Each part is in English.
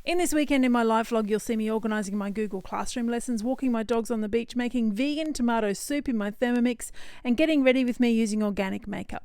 In this weekend in my live vlog, you'll see me organising my Google Classroom lessons, walking my dogs on the beach, making vegan tomato soup in my Thermomix, and getting ready with me using organic makeup.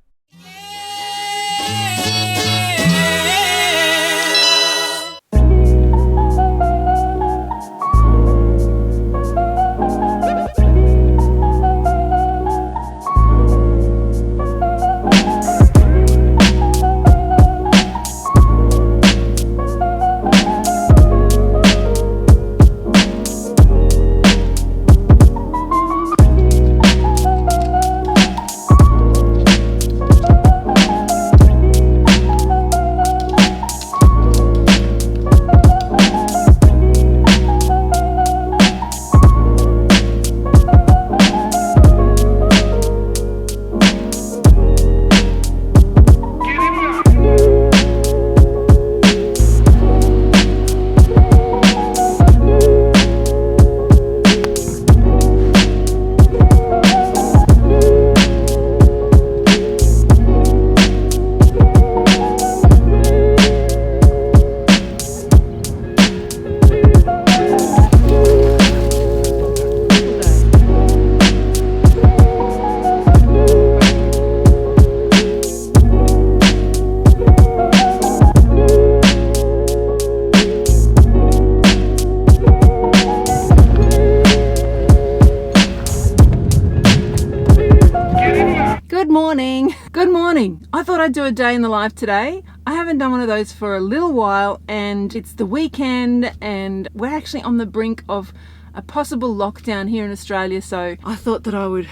Good morning. I thought I'd do a day in the life today. I haven't done one of those for a little while, and it's the weekend and we're actually on the brink of a possible lockdown here in Australia, so I thought that I would,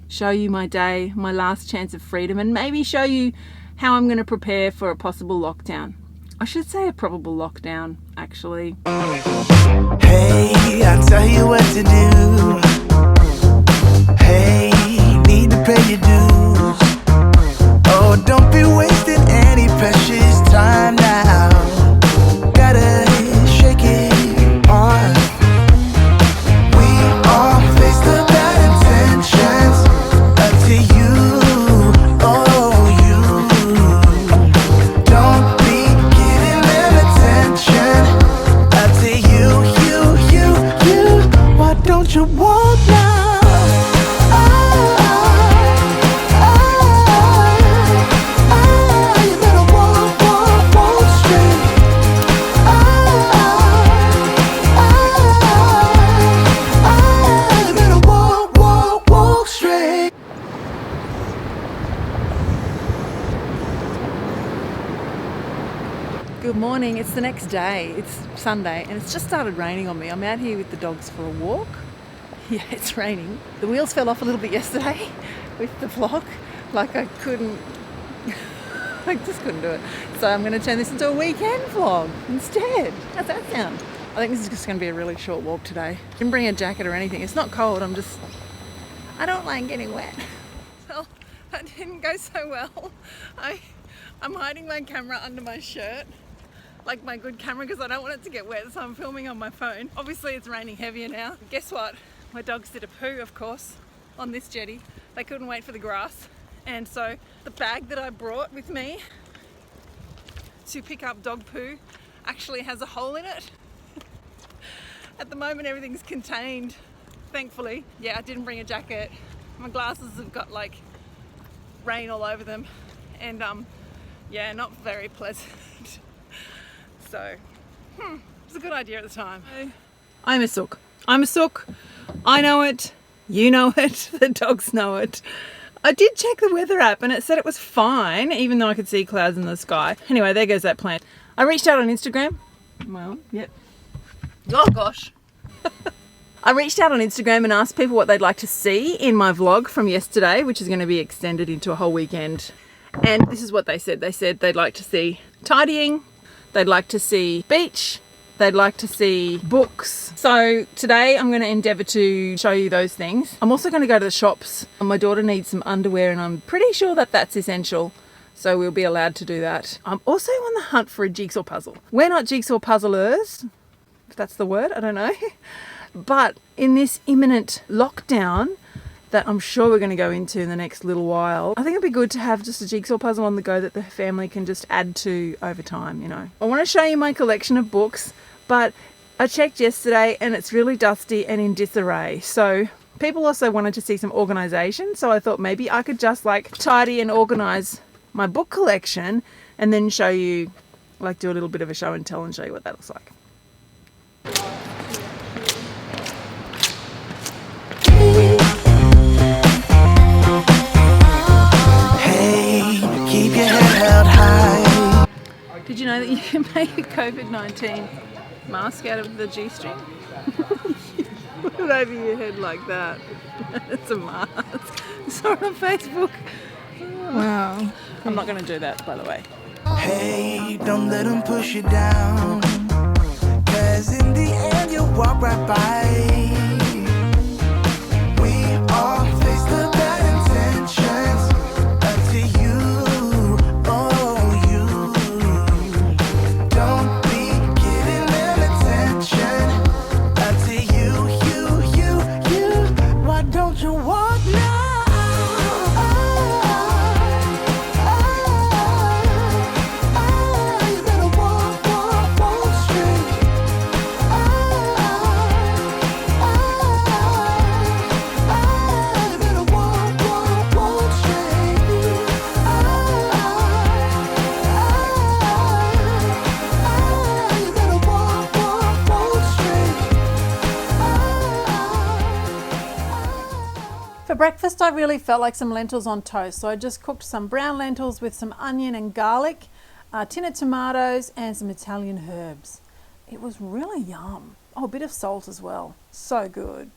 show you my day, my last chance of freedom, and maybe show you how I'm going to prepare for a possible lockdown. I should say a probable lockdown, actually. Hey, I'll tell you what to do. Hey, need to pay your dues. Oh, don't be wasting any precious time now. Gotta shake it off. We all face the bad intentions up to you. Oh, you don't be giving them attention up to you. Why don't you walk now? Good morning, it's the next day, it's Sunday, and it's just started raining on me. I'm out here with the dogs for a walk. Yeah, it's raining. The wheels fell off a little bit yesterday with the vlog. Like I just couldn't do it. So I'm going to turn this into a weekend vlog instead. How's that sound? I think this is just going to be a really short walk today. Didn't bring a jacket or anything. It's not cold, I don't like getting wet. Well, that didn't go so well. I'm hiding my camera under my shirt, like my good camera, because I don't want it to get wet, so I'm filming on my phone. Obviously it's raining heavier now. Guess what? My dogs did a poo, of course, on this jetty. They couldn't wait for the grass. And so the bag that I brought with me to pick up dog poo actually has a hole in it. At the moment everything's contained, thankfully. Yeah, I didn't bring a jacket. My glasses have got like rain all over them, and yeah, not very pleasant. So, it was a good idea at the time. I'm a sook. I know it. You know it. The dogs know it. I did check the weather app and it said it was fine, even though I could see clouds in the sky. Anyway, there goes that plan. I reached out on Instagram. Well, yep. Oh gosh. I reached out on Instagram and asked people what they'd like to see in my vlog from yesterday, which is going to be extended into a whole weekend. And this is what they said. They said they'd like to see tidying, they'd like to see beach, they'd like to see books. So today I'm going to endeavour to show you those things. I'm also going to go to the shops. My daughter needs some underwear and I'm pretty sure that that's essential. So we'll be allowed to do that. I'm also on the hunt for a jigsaw puzzle. We're not jigsaw puzzlers, if that's the word, I don't know. But in this imminent lockdown, that I'm sure we're going to go into in the next little while. I think it'd be good to have just a jigsaw puzzle on the go that the family can just add to over time, you know. I want to show you my collection of books, but I checked yesterday and it's really dusty and in disarray. So people also wanted to see some organisation, so I thought maybe I could just like tidy and organise my book collection and then show you, like do a little bit of a show and tell and show you what that looks like. Hey, keep your head held high. Did you know that you can make a COVID-19 mask out of the G-string? Put it over your head like that. It's a mask. I saw it on Facebook. Wow. I'm not going to do that, by the way. Hey, don't let them push you down, 'cause in the end you'll walk right by. We all face the bad intentions until you, oh you, don't be giving them attention until you, why don't you walk now? For breakfast, I really felt like some lentils on toast, so I just cooked some brown lentils with some onion and garlic, a tin of tomatoes and some Italian herbs. It was really yum. Oh, a bit of salt as well. So good.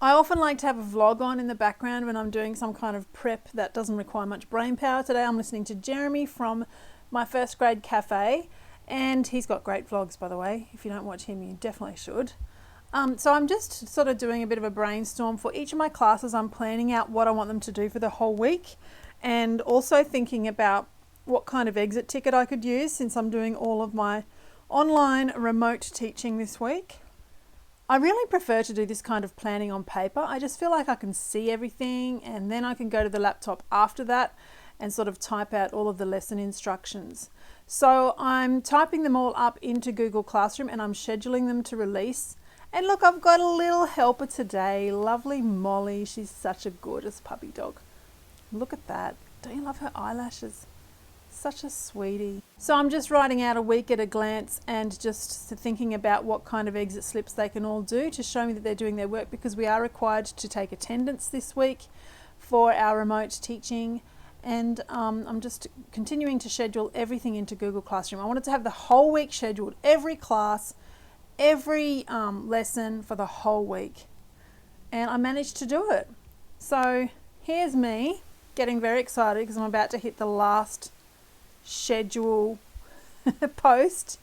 I often like to have a vlog on in the background when I'm doing some kind of prep that doesn't require much brain power. Today I'm listening to Jeremy from my first grade cafe, and he's got great vlogs, by the way. If you don't watch him, you definitely should. So I'm just sort of doing a bit of a brainstorm for each of my classes. I'm planning out what I want them to do for the whole week, and also thinking about what kind of exit ticket I could use since I'm doing all of my online remote teaching this week. I really prefer to do this kind of planning on paper. I just feel like I can see everything, and then I can go to the laptop after that and sort of type out all of the lesson instructions. So I'm typing them all up into Google Classroom and I'm scheduling them to release. And look, I've got a little helper today, lovely Molly. She's such a gorgeous puppy dog. Look at that. Don't you love her eyelashes? Such a sweetie. So I'm just writing out a week at a glance and just thinking about what kind of exit slips they can all do to show me that they're doing their work, because we are required to take attendance this week for our remote teaching. And I'm just continuing to schedule everything into Google Classroom. I wanted to have the whole week scheduled, every class, every lesson for the whole week, and I managed to do it. So here's me getting very excited because I'm about to hit the last schedule post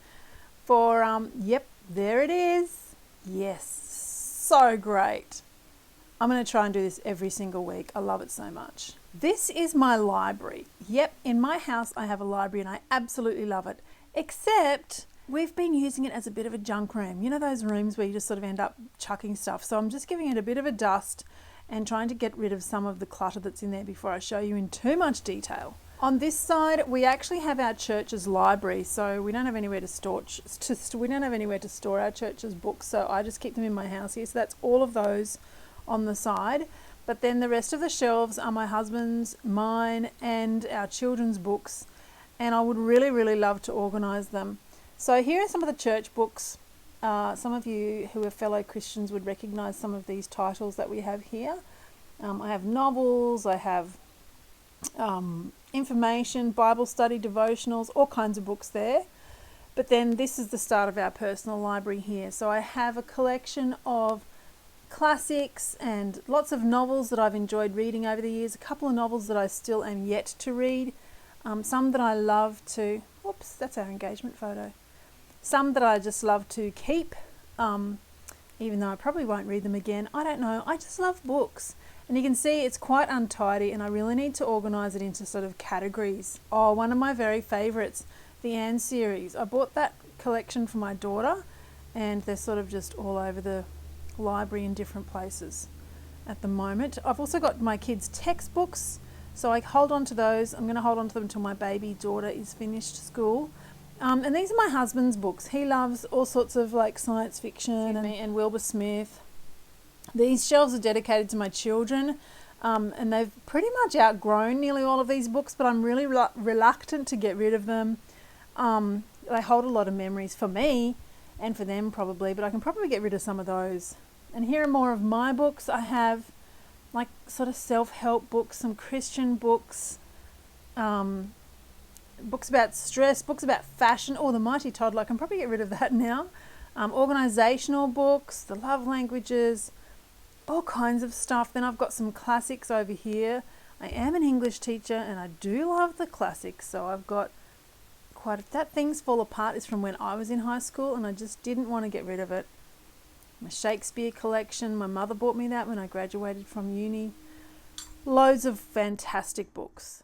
for yep, there it is. Yes, so great. I'm going to try and do this every single week. I love it so much. This is my library. Yep, in my house I have a library and I absolutely love it, except we've been using it as a bit of a junk room. You know those rooms where you just sort of end up chucking stuff. So I'm just giving it a bit of a dust and trying to get rid of some of the clutter that's in there before I show you in too much detail. On this side, we actually have our church's library, so we don't have anywhere to store our church's books. So I just keep them in my house here. So that's all of those on the side. But then the rest of the shelves are my husband's, mine, and our children's books. And I would really, really love to organise them. So here are some of the church books. Some of you who are fellow Christians would recognise some of these titles that we have here. I have novels, I have information, Bible study, devotionals, all kinds of books there. But then this is the start of our personal library here. So I have a collection of classics and lots of novels that I've enjoyed reading over the years, a couple of novels that I still am yet to read, some that I love to, whoops, that's our engagement photo. Some that I just love to keep, even though I probably won't read them again. I don't know. I just love books. And you can see it's quite untidy and I really need to organise it into sort of categories. Oh, one of my very favourites, the Anne series. I bought that collection for my daughter and they're sort of just all over the library in different places. at the moment. I've also got my kids' textbooks, so I hold on to those. I'm going to hold on to them until my baby daughter is finished school. And these are my husband's books. He loves all sorts of like science fiction and Wilbur Smith. These shelves are dedicated to my children, and they've pretty much outgrown nearly all of these books, but I'm really reluctant to get rid of them. They hold a lot of memories for me and for them probably, but I can probably get rid of some of those. And here are more of my books. I have like sort of self-help books, some Christian books, books about stress, books about fashion. Oh, The Mighty Toddler, I can probably get rid of that now. Organizational books, the love languages, all kinds of stuff. Then I've got some classics over here. I am an English teacher and I do love the classics, so I've got quite that Things Fall Apart is from when I was in high school and I just didn't want to get rid of it. My Shakespeare collection, my mother bought me that when I graduated from uni. Loads of fantastic books.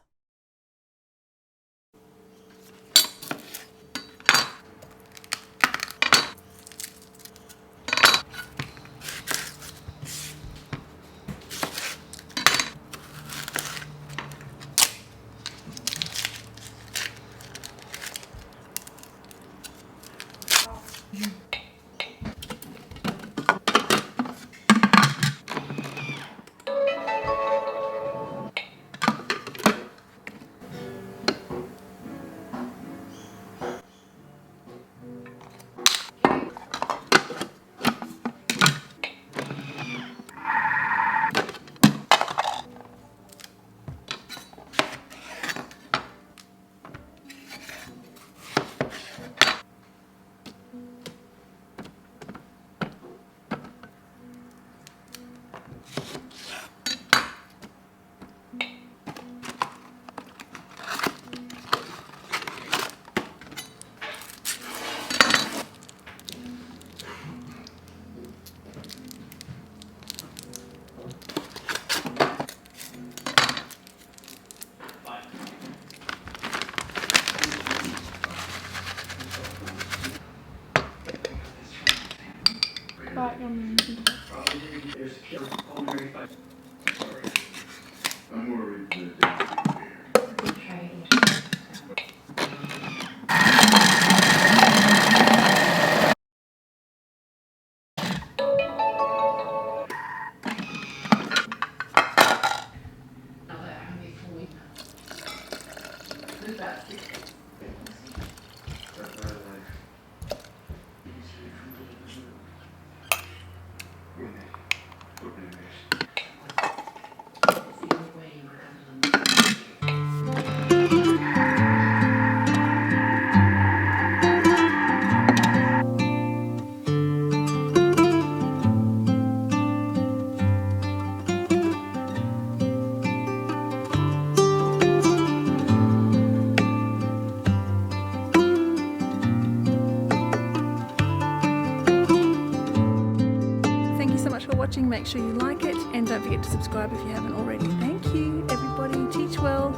Watching, make sure you like it and don't forget to subscribe if you haven't already. Thank you everybody. Teach well,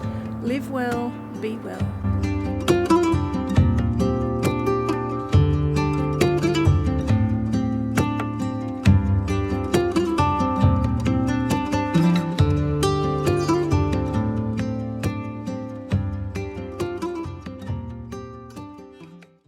live well, be well.